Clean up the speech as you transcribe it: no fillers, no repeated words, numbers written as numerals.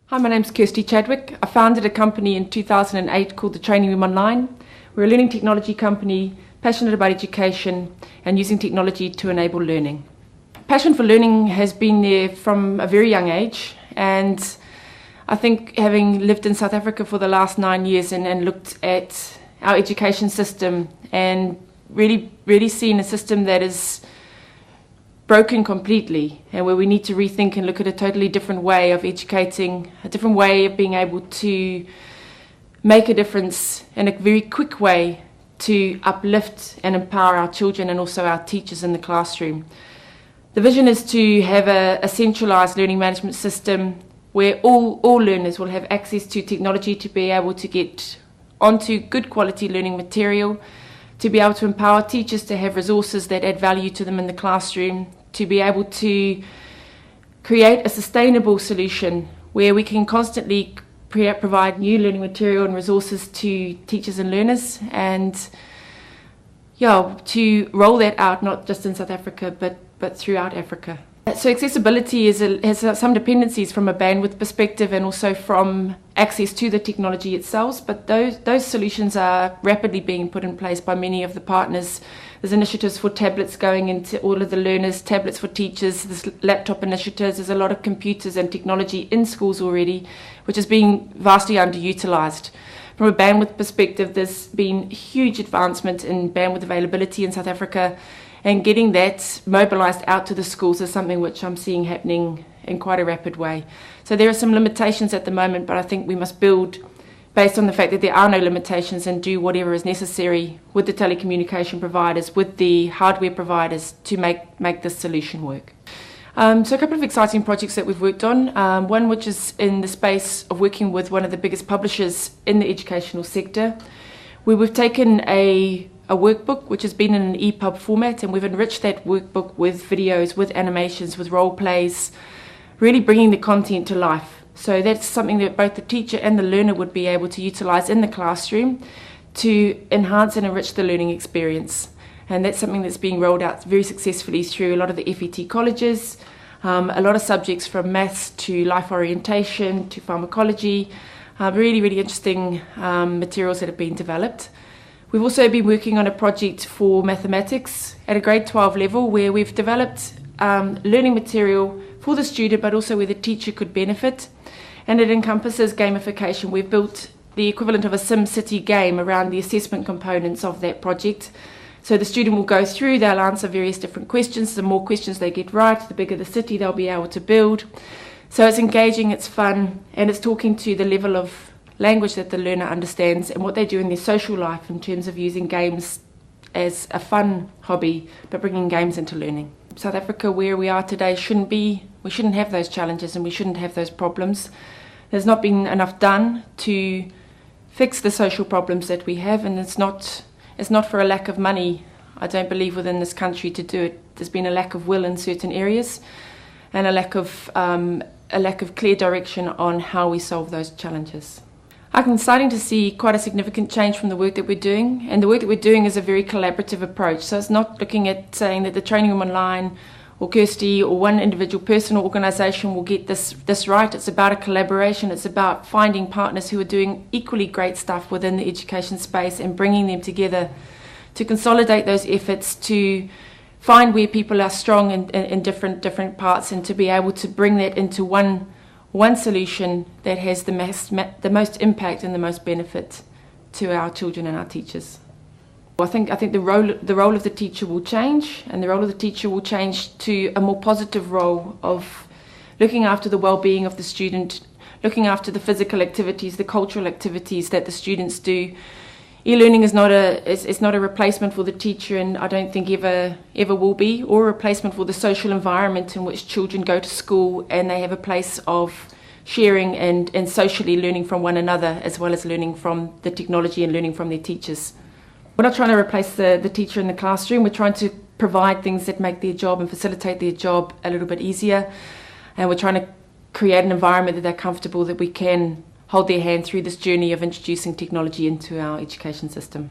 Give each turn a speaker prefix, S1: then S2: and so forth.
S1: Hi, my name's Kirsty Chadwick. I founded a company in 2008 called the Training Room Online. We're a learning technology company, passionate about education and using technology to enable learning. Passion for learning has been there from a very young age, and I think having lived in South Africa for the last 9 years and looked at our education system and really seen a system that is broken completely, and where we need to rethink and look at a totally different way of educating, a different way of being able to make a difference in a very quick way to uplift and empower our children and also our teachers in the classroom. The vision is to have a centralised learning management system where all learners will have access to technology to be able to get onto good quality learning material, to be able to empower teachers to have resources that add value to them in the classroom, to be able to create a sustainable solution where we can constantly provide new learning material and resources to teachers and learners, and to roll that out not just in South Africa but throughout Africa. So accessibility has some dependencies from a bandwidth perspective and also from access to the technology itself, but those solutions are rapidly being put in place by many of the partners. There's initiatives for tablets going into all of the learners, tablets for teachers, there's laptop initiatives, there's a lot of computers and technology in schools already, which is being vastly underutilised. From a bandwidth perspective, there's been huge advancement in bandwidth availability in South Africa, and getting that mobilised out to the schools is something which I'm seeing happening in quite a rapid way. So there are some limitations at the moment, but I think we must build based on the fact that there are no limitations and do whatever is necessary with the telecommunication providers, with the hardware providers to make this solution work. So a couple of exciting projects that we've worked on. One which is in the space of working with one of the biggest publishers in the educational sector, where we've taken a workbook which has been in an EPUB format, and we've enriched that workbook with videos, with animations, with role plays, really bringing the content to life. So that's something that both the teacher and the learner would be able to utilise in the classroom to enhance and enrich the learning experience. And that's something that's being rolled out very successfully through a lot of the FET colleges, a lot of subjects from maths to life orientation to pharmacology, really interesting materials that have been developed. We've also been working on a project for mathematics at a grade 12 level, where we've developed learning material for the student but also where the teacher could benefit, and it encompasses gamification. We've built the equivalent of a SimCity game around the assessment components of that project. So the student will go through, they'll answer various different questions. The more questions they get right, the bigger the city they'll be able to build. So it's engaging, it's fun, and it's talking to the level of language that the learner understands and what they do in their social life in terms of using games as a fun hobby, but bringing games into learning. South Africa, where we are today, we shouldn't have those challenges and we shouldn't have those problems. There's not been enough done to fix the social problems that we have, and it's not for a lack of money, I don't believe, within this country to do it. There's been a lack of will in certain areas and a lack of clear direction on how we solve those challenges. I'm starting to see quite a significant change from the work that we're doing, and the work that we're doing is a very collaborative approach. So it's not looking at saying that the Training Room Online or Kirsty or one individual person or organisation will get this right. It's about a collaboration. It's about finding partners who are doing equally great stuff within the education space and bringing them together to consolidate those efforts, to find where people are strong in different parts, and to be able to bring that into one solution that has the most impact and the most benefit to our children and our teachers. I think the role of the teacher will change, and the role of the teacher will change to a more positive role of looking after the well-being of the student, looking after the physical activities, the cultural activities that the students do. E-learning is not a replacement for the teacher, and I don't think ever will be, or a replacement for the social environment in which children go to school and they have a place of sharing and socially learning from one another, as well as learning from the technology and learning from their teachers. We're not trying to replace the teacher in the classroom. We're trying to provide things that make their job and facilitate their job a little bit easier, and we're trying to create an environment that they're comfortable, that we can hold their hand through this journey of introducing technology into our education system.